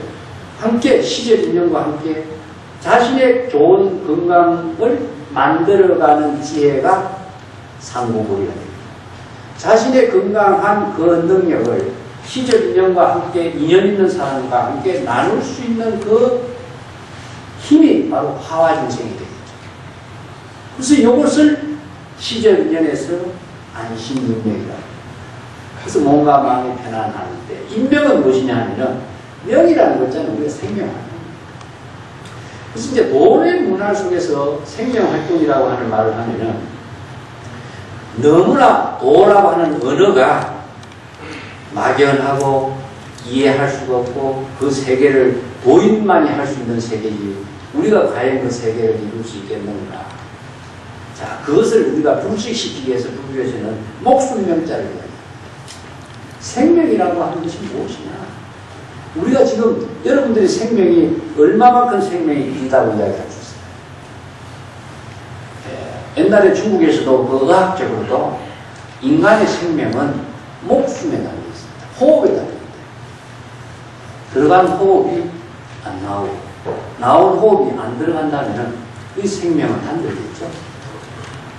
함께 시제진영과 함께 자신의 좋은 건강을 만들어가는 지혜가 상고불이가 됩니다. 자신의 건강한 그 능력을 시제진영과 함께 인연 있는 사람과 함께 나눌 수 있는 그 힘이 바로 화화증생이 되겠죠. 그래서 이것을 시제인연에서 안심인명이라고. 그래서 몸과 마음이 편안한데, 인명은 무엇이냐 하면은 명이라는 것자는 우리가 생명하는. 그래서 이제 도의 문화 속에서 생명활동이라고 하는 말을 하면은 너무나 도라고 하는 언어가 막연하고 이해할 수가 없고 그 세계를 도인만이 할 수 있는 세계이지 우리가 과연 그 세계를 이룰 수 있겠는가. 자, 그것을 우리가 불식시키기 위해서 불교에서는 목숨명자를 해요. 생명이라고 하는 것이 무엇이냐. 우리가 지금 여러분들의 생명이 얼마만큼 생명이 길다고 이야기할 수 있어요. 옛날에 중국에서도 그 의학적으로도 인간의 생명은 목숨에 달려있습니다. 호흡에 달려있다. 들어간 호흡이 안 나오고 나온 호흡이 안 들어간다면 이 생명은 안 들겠죠.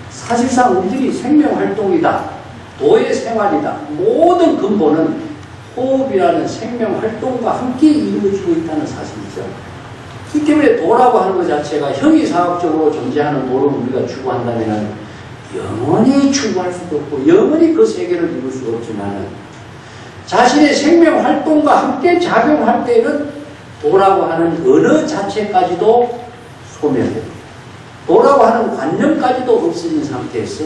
사실상 우리들이 생명활동이다. 도의 생활이다. 모든 근본은 호흡이라는 생명활동과 함께 이루어지고 있다는 사실이죠. 그 때문에 도라고 하는 것 자체가 형이사학적으로 존재하는 도를 우리가 추구한다면 영원히 추구할 수도 없고 영원히 그 세계를 이룰 수 없지만 자신의 생명활동과 함께 작용할 때는 도라고 하는 언어 자체까지도 소멸됩니다. 도라고 하는 관념까지도 없어진 상태에서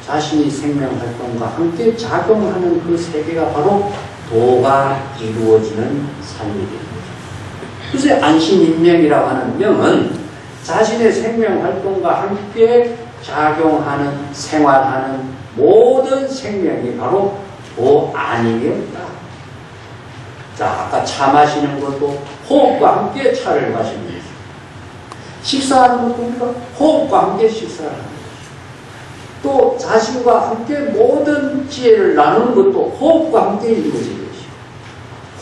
자신의 생명활동과 함께 작용하는 그 세계가 바로 도가 이루어지는 삶이 됩니다. 그래서 안심인명이라고 하는 명은 자신의 생명활동과 함께 작용하는, 생활하는 모든 생명이 바로 도 아님이 없다. 자, 아까 차 마시는 것도 호흡과 함께 차를 마시는 것이고, 식사하는 것도 우리가 호흡과 함께 식사를 하는 것이고, 또 자신과 함께 모든 지혜를 나누는 것도 호흡과 함께 이루어지는 것이고,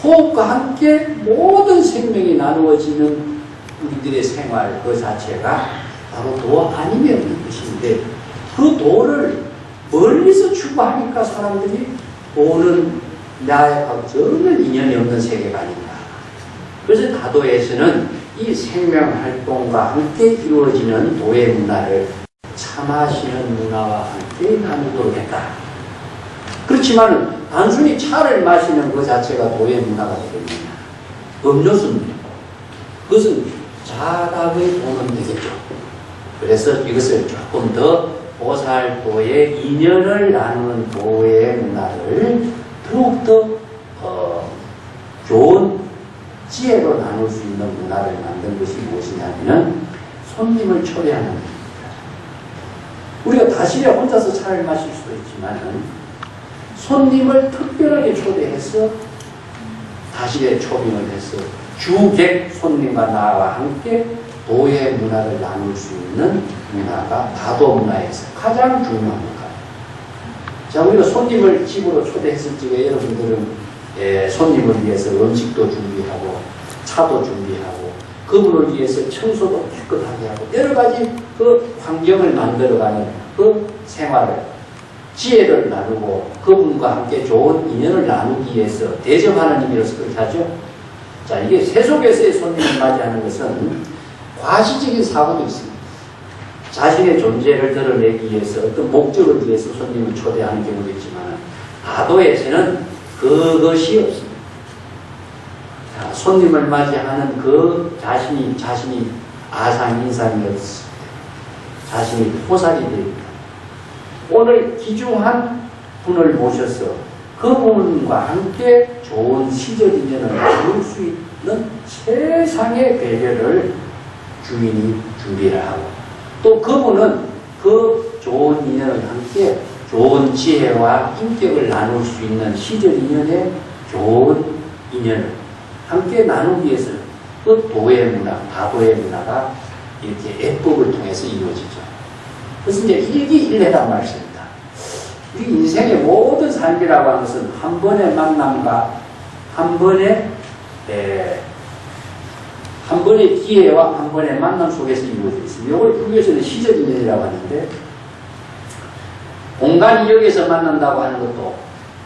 호흡과 함께 모든 생명이 나누어지는 우리들의 생활 그 자체가 바로 도 아님이 없는 것인데, 그 도를 멀리서 추구하니까 사람들이 도는 나하고 전혀 인연이 없는 세계가 아닌가. 그래서 다도에서는 이 생명활동과 함께 이루어지는 도의 문화를 차 마시는 문화와 함께 나누도록 했다. 그렇지만 단순히 차를 마시는 그 자체가 도의 문화가 되겠느냐. 음료수입니다. 그것은 자각의 도는 되겠죠. 그래서 이것을 조금 더 보살도의 인연을 나누는 도의 문화를 더욱더 좋은 지혜로 나눌 수 있는 문화를 만든 것이 무엇이냐면 손님을 초대하는 겁니다. 우리가 다시에 혼자서 차를 마실 수도 있지만 손님을 특별하게 초대해서 다시에 초빙을 해서 주객 손님과 나와 함께 도의 문화를 나눌 수 있는 문화가 다도 문화에서 가장 중요합니다. 자, 우리가 손님을 집으로 초대했을 적에 여러분들은 손님을 위해서 음식도 준비하고 차도 준비하고 그분을 위해서 청소도 깨끗하게 하고 여러 가지 그 환경을 만들어가는 그 생활을 지혜를 나누고 그분과 함께 좋은 인연을 나누기 위해서 대접하는 의미로서 그렇게 하죠. 자, 이게 세속에서의 손님을 맞이하는 것은 과시적인 사고도 있습니다. 자신의 존재를 드러내기 위해서 어떤 목적을 위해서 손님을 초대하는 경우도 있지만 다도에서는 그것이 없습니다. 자, 손님을 맞이하는 그 자신이 아상 인상이 없습니다. 자신이 포살이 됩니다. 오늘 귀중한 분을 모셔서 그분과 함께 좋은 시절 인연을 나눌 수 있는 세상의 배려를 주인이 준비를 하고 또 그분은 그 좋은 인연을 함께 좋은 지혜와 인격을 나눌 수 있는 시절 인연의 좋은 인연을 함께 나누기 위해서 그 도의 문화, 다도의 문화가 이렇게 애법을 통해서 이루어지죠. 그래서 이제 일기일례란 말씀입니다. 우리 인생의 모든 삶이라고 하는 것은 한 번의 만남과 한 번의 기회와 한 번의 만남 속에서 이루어져 있습니다. 이걸 불교에서는 시적 인연이라고 하는데 공간이 여기서 만난다고 하는 것도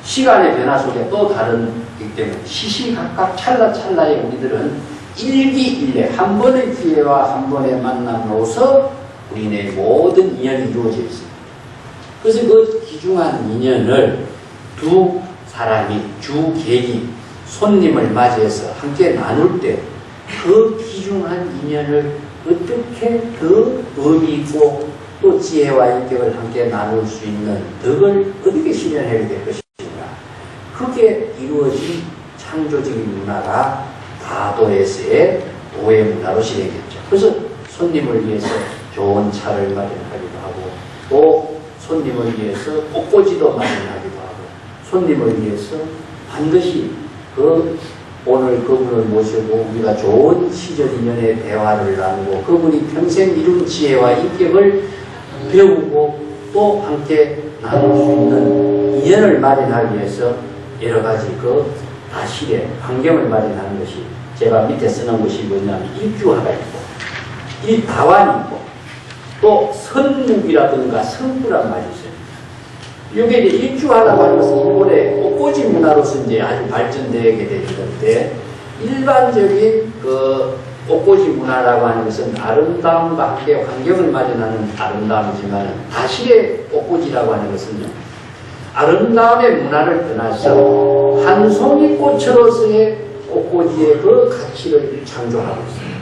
시간의 변화 속에 또 다른이기 때문에 시시각각 찰나찰나에 우리들은 일기일례 한 번의 기회와 한 번의 만남으로서 우리의 모든 인연이 이루어져 있습니다. 그래서 그 귀중한 인연을 두 사람이 주객이 손님을 맞이해서 함께 나눌 때 그 귀중한 인연을 어떻게 더 의미 있고 또 지혜와 인격을 함께 나눌 수 있는 덕을 어떻게 실현해야 될 것인가. 그게 이루어진 창조적인 문화가 다도에서의 도의 문화로 실행했죠. 그래서 손님을 위해서 좋은 차를 마련하기도 하고 또 손님을 위해서 꽃꽂이도 마련하기도 하고 손님을 위해서 반드시 오늘 그분을 모시고 우리가 좋은 시절 인연의 대화를 나누고 그분이 평생 이룬 지혜와 인격을 배우고 또 함께 나눌 수 있는 인연을 마련하기 위해서 여러 가지 그 다실의 환경을 마련하는 것이 제가 밑에 쓰는 것이 뭐냐면 일주화가 있고 일다완이 있고 또 선묵이라든가 성부란 말이 있어요. 이게 이제 일주화라고 하는 것은 일본의 꽃꽂이 문화로서 이제 아주 발전되게 되는 건데 일반적인 그 꽃꽂이 문화라고 하는 것은 아름다움과 함께 환경을 마련하는 아름다움이지만 다실의 꽃꽂이라고 하는 것은요 아름다움의 문화를 떠나서 한 송이 꽃으로서의 꽃꽂이의 그 가치를 창조하고 있습니다.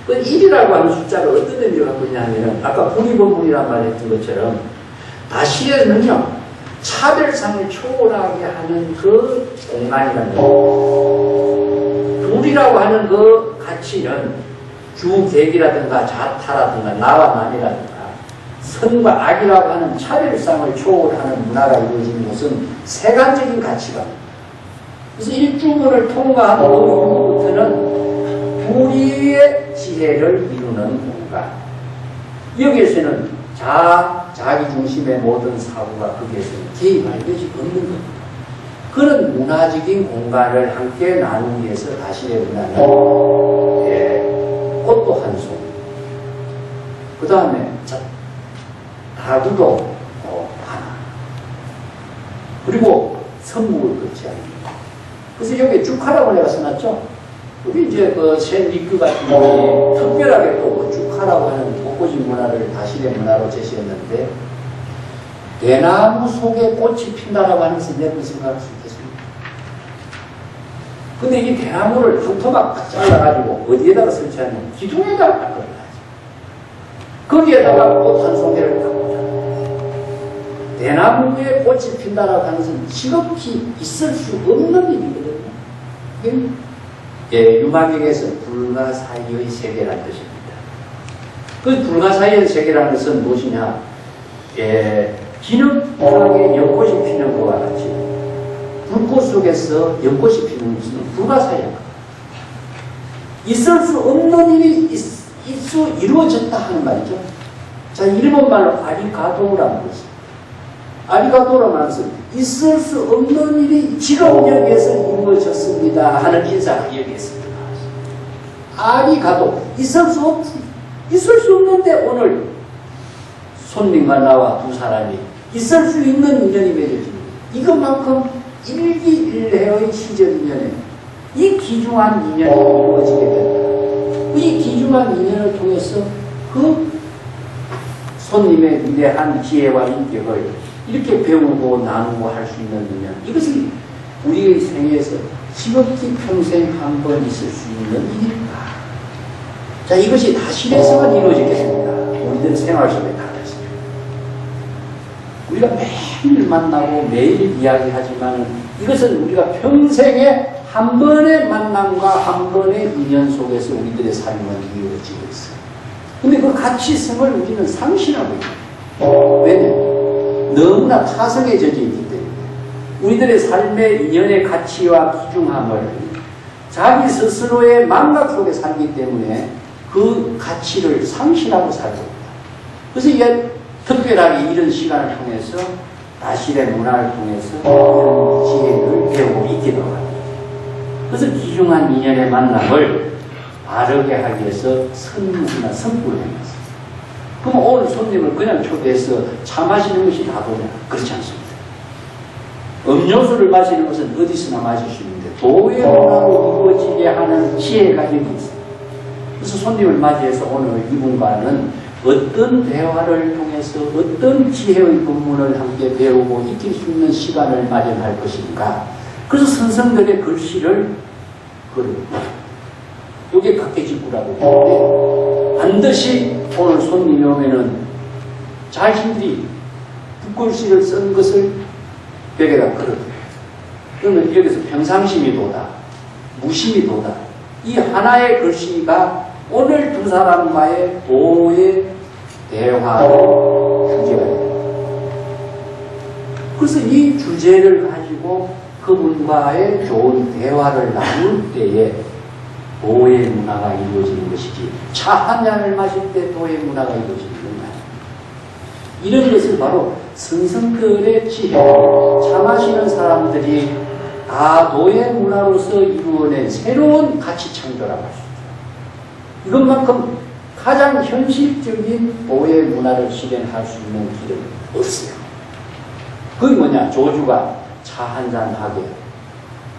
그 1이라고 하는 숫자를 어떤 의미를 갖고 있냐면 아까 분이본분이란 말 했던 것처럼 다실에는요 차별상을 초월하게 하는 그 공간이라는 거예요. 둘이라고 하는 그 가치는 주객이라든가 자타라든가 나와 남이라든가 선과 악이라고 하는 차별상을 초월하는 문화가 이루어지는 것은 세간적인 가치관입니다. 그래서 일주문을 통과한 이후부터는 불의의 지혜를 이루는 공간. 여기에서는 자기 중심의 모든 사고가 거기에서는 개입할 것이 없는 겁니다. 그런 문화적인 공간을 함께 나누기 위해서 다시의 문화는 꽃도 한 송, 그 다음에 다구도 하나, 그리고 선묵을 끊지 않습니다. 그래서 여기 죽하라고 내가 써놨죠. 우리 이제 그 샌리크 같은 경우에 특별하게 또 죽하라고 하는 꽃꽂이 문화를 다시의 문화로 제시했는데 대나무 속에 꽃이 핀다라고 하는 것은 여러분 생각할 수 있겠습니까? 근데 이 대나무를 한 토막 잘라가지고 어디에다가 설치하냐면 기둥에다가 딱 걸어놔야지. 거기에다가 꽃 한 송이를 딱 꽂아놔요. 대나무에 꽃이 핀다라고 하는 것은 지극히 있을 수 없는 일이거든요. 유마경에서 불가사의의 세계라는 뜻입니다. 그 불가사의의 세계라는 것은 무엇이냐? 기능하게 연꽃이 피는 것과 같이 불꽃 속에서 연꽃이 피는 것은 불가사의한 것. 있을 수 없는 일이 이루어졌다 하는 말이죠. 자, 일본말로 아리가도라는 것입니다. 아리가도라는 말은 있을 수 없는 일이 지금 여기에서 이루어졌습니다 하는 인사가 여기에 있습니다. 아리가도, 있을 수 없지. 있을 수 없는데 오늘 손님과 나와 두 사람이 있을 수 있는 인연이 맺어집니다. 이것만큼 일기일해의 시절 인연에 이 귀중한 인연이 이루어지게 된다. 이 귀중한 인연을 통해서 그 손님의 위대한 지혜와 인격을 이렇게 배우고 나누고 할 수 있는 인연. 이것이 우리의 생애에서 지극히 평생 한 번 있을 수 있는 일입니다. 자, 이것이 다 실에서만 이루어지겠습니다. 우리들 생활 속에 다 됐습니다. 우리가 매일 만나고 매일 이야기하지만 이것은 우리가 평생에 한 번의 만남과 한 번의 인연 속에서 우리들의 삶은 이루어지고 있어요. 근데 그 가치성을 우리는 상실하고 있어요. 왜냐? 너무나 타성에 젖어 있기 때문에 우리들의 삶의 인연의 가치와 귀중함을 자기 스스로의 망각 속에 살기 때문에 그 가치를 상실하고 살고 있다. 그래서 이게 특별하게 이런 시간을 통해서 나실의 문화를 통해서 이런 지혜를 배우고 있기도 합니다. 그래서 귀중한 인연의 만남을 바르게 하기 위해서 선물이나 선물을 해놨어요. 그럼 오늘 손님을 그냥 초대해서 차 마시는 것이 다도냐? 그렇지 않습니다. 음료수를 마시는 것은 어디서나 마실 수 있는데 도의 문화로 이루어지게 하는 지혜가 여기 있어요. 그래서 손님을 맞이해서 오늘 이분과는 어떤 대화를 통해서 어떤 지혜의 본문을 함께 배우고 익힐 수 있는 시간을 마련할 것인가. 그래서 선생들의 글씨를 그립니다. 이게 각계직구라고 하는데 반드시 오늘 손님이 오면은 자신들이 붓글씨를 쓴 것을 벽에다 걸어둬요. 그러면 여기서 평상심이 돋아, 무심이 돋아. 이 하나의 글씨가 오늘 두 사람과의 도의 대화의 주제가 됩니다. 그래서 이 주제를 가지고 그분과의 좋은 대화를 나눌 때에 도의 문화가 이루어지는 것이지 차 한 잔을 마실 때 도의 문화가 이루어지는 건 아니에요. 이런 것을 바로 선생들의 지혜, 차 마시는 사람들이 다 도의 문화로서 이루어낸 새로운 가치 창조라고 할 수 있어요. 이것만큼 가장 현실적인 도의 문화를 실현할 수 있는 길은 없어요. 그게 뭐냐? 조주가 차 한잔 하게,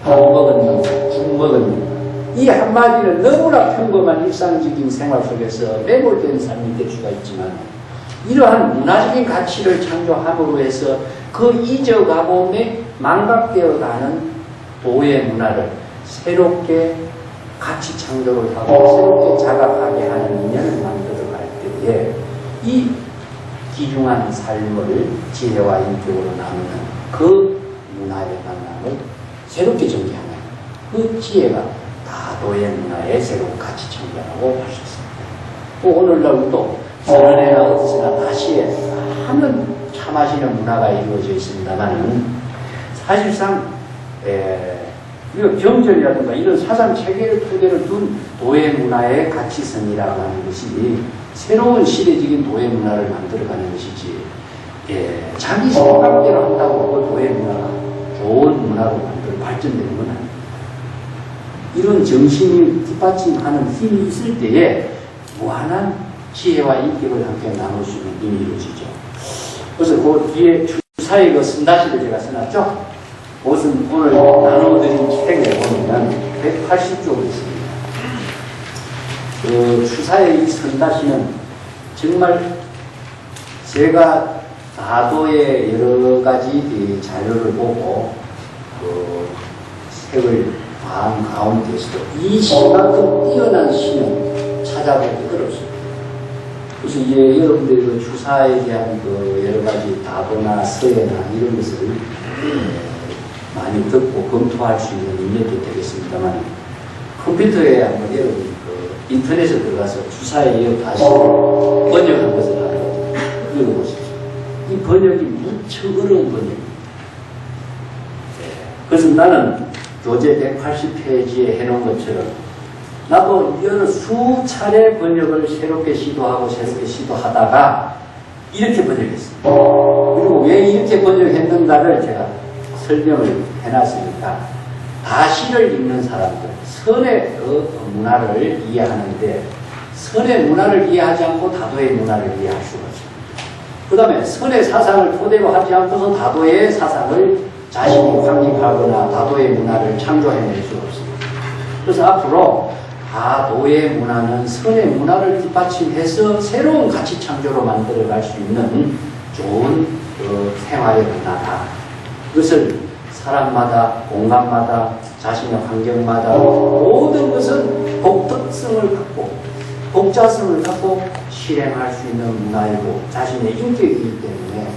밥 먹었는가, 죽 먹었는가. 이 한마디는 너무나 평범한 일상적인 생활 속에서 매몰된 삶이 될 수가 있지만 이러한 문화적인 가치를 창조함으로 해서 그 잊어가고 망각되어가는 도의 문화를 새롭게 가치 창조를 하고 새롭게 자각하게 하는 인연을 만들어갈 때에 이 귀중한 삶을 지혜와 인격으로 나누는 그 문화의 만남을 새롭게 전개하는 그 지혜가 다 도의 문화의 새로운 가치 창조라고 할 수 있습니다. 오늘날 우리도 전원에나 어디서나 다시 많은 차 마시는 문화가 이루어져 있습니다만 사실상 경전이라든가 이런 사상 체계를 토대로 둔 도의 문화의 가치성이라고 하는 것이 새로운 시대적인 도의 문화를 만들어가는 것이지 자기 생각대로 한다고 그 도의 문화가 좋은 문화로 발전되는 건 아닙니다. 이런 정신이 뒷받침하는 힘이 있을 때에 무한한 지혜와 인격을 함께 나눌 수 있는 힘이 이루어지죠. 그래서 그 뒤에 주사의 그 선다시를 제가 써놨죠. 그것은 오늘 나눠드린 책에 보면 180쪽이 있습니다. 그 추사의 이 선다시는 정말 제가 다도의 여러 가지 자료를 보고 그 책을 반 가운데서도 이 시만큼 뛰어난 시는 찾아보기 어렵습니다. 그래서 이제 여러분들이 그 주사에 대한 그 여러 가지 다도나 서예나 이런 것을 많이 듣고 검토할 수 있는 인력이 되겠습니다만 컴퓨터에 한번 여러분 그 인터넷에 들어가서 주사에 다시 번역한 것을 한번 읽어보십시오. 이 번역이 무척 어려운 번역입니다. 그래서 나는 교재 180페이지에 해놓은 것처럼 나도 여러 수차례 번역을 새롭게 시도하고 새롭게 시도하다가 이렇게 번역했습니다. 그리고 왜 이렇게 번역했는가를 제가 설명을 해놨으니까 다 시를 읽는 사람들, 선의 문화를 이해하는데 선의 문화를 이해하지 않고 다도의 문화를 이해할 수가 없습니다. 그 다음에 선의 사상을 토대로 하지 않고서 다도의 사상을 자신이 확립하거나 다도의 문화를 창조해낼 수가 없습니다. 그래서 앞으로 다도의 문화는 선의 문화를 뒷받침해서 새로운 가치 창조로 만들어갈 수 있는 좋은 생활의 문화다. 그것을 사람마다, 공간마다, 자신의 환경마다 모든 것은 독특성을 갖고 독자성을 갖고 실행할 수 있는 문화이고 자신의 인격이기 때문에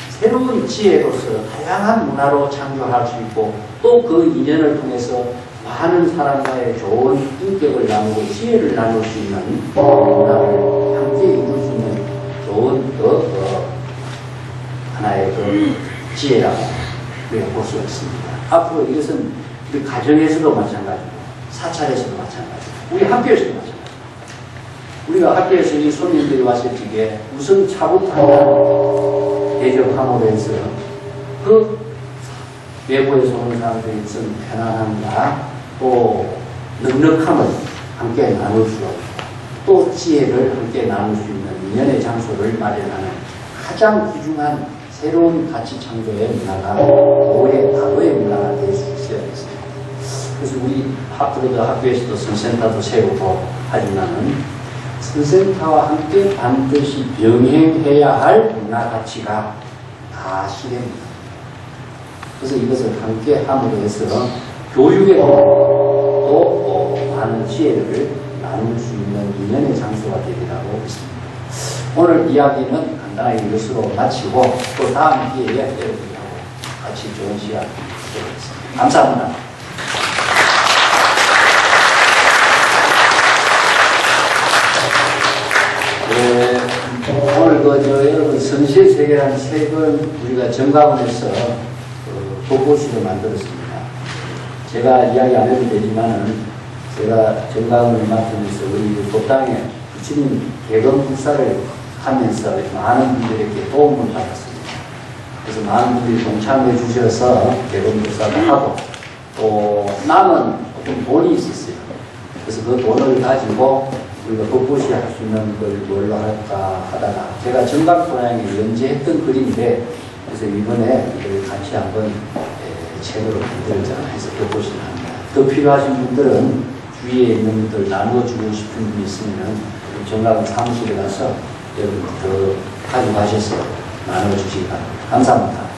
새로운 지혜로서 다양한 문화로 창조할 수 있고 또 그 인연을 통해서 많은 사람과의 좋은 인격을 나누고 지혜를 나눌 수 있는 문화를 함께 이룰 수 있는 좋은 하나의 지혜라고 우리가 볼 수 있습니다. 앞으로 이것은 우리 가정에서도 마찬가지고 사찰에서도 마찬가지고 우리 학교에서도 마찬가지고 우리가 학교에서 이 손님들이 왔을 적에 우선 차부터 하나 대접함으로 해서 그 외부에서 오는 사람들이 무슨 편안함과 또 넉넉함을 함께 나눌 수 없고 또 지혜를 함께 나눌 수 있는 인연의 장소를 마련하는 가장 귀중한 새로운 가치 창조의 문화가 다도의 문화가 될 수 있어야겠습니다. 그래서 우리 앞으로도 학교에서도 선센터도 세우고 하지만은 선센터와 함께 반드시 병행해야 할 문화 가치가 다 실행입니다. 그래서 이것을 함께 함으로 해서 교육에도 또 많은 지혜를 나눌 수 있는 인연의 장소가 되리라고 믿습니다. 오늘 이야기는 간단하게 이것으로 마치고 또 다음 기회에 여러분하고 같이 좋은 시간 되겠습니다. 감사합니다. 오늘 여러분 성실세계라는 책은 우리가 정가원에서 독보시를 만들었습니다. 제가 이야기 안 해도 되지만은 제가 정가원을 맡으면서 우리 법당에 부처님 개건 국사를 하면서 많은 분들에게 도움을 받았습니다. 그래서 많은 분들이 동참해 주셔서 개건 국사도 하고 또 남은 어떤 돈이 있었어요. 그래서 그 돈을 가지고 우리가 독보시 할 수 있는 걸 뭘로 할까 하다가 제가 정각 고향에 연재했던 글인데 그래서 이번에 이걸 같이 한번 책으로 만들자 해서 독보시를 합니다. 더 필요하신 분들은 주위에 있는 분들 나눠주고 싶은 분이 있으면 정각 사무실에 가서 여러분 더 가져가셔서 나눠주시기 바랍니다. 감사합니다.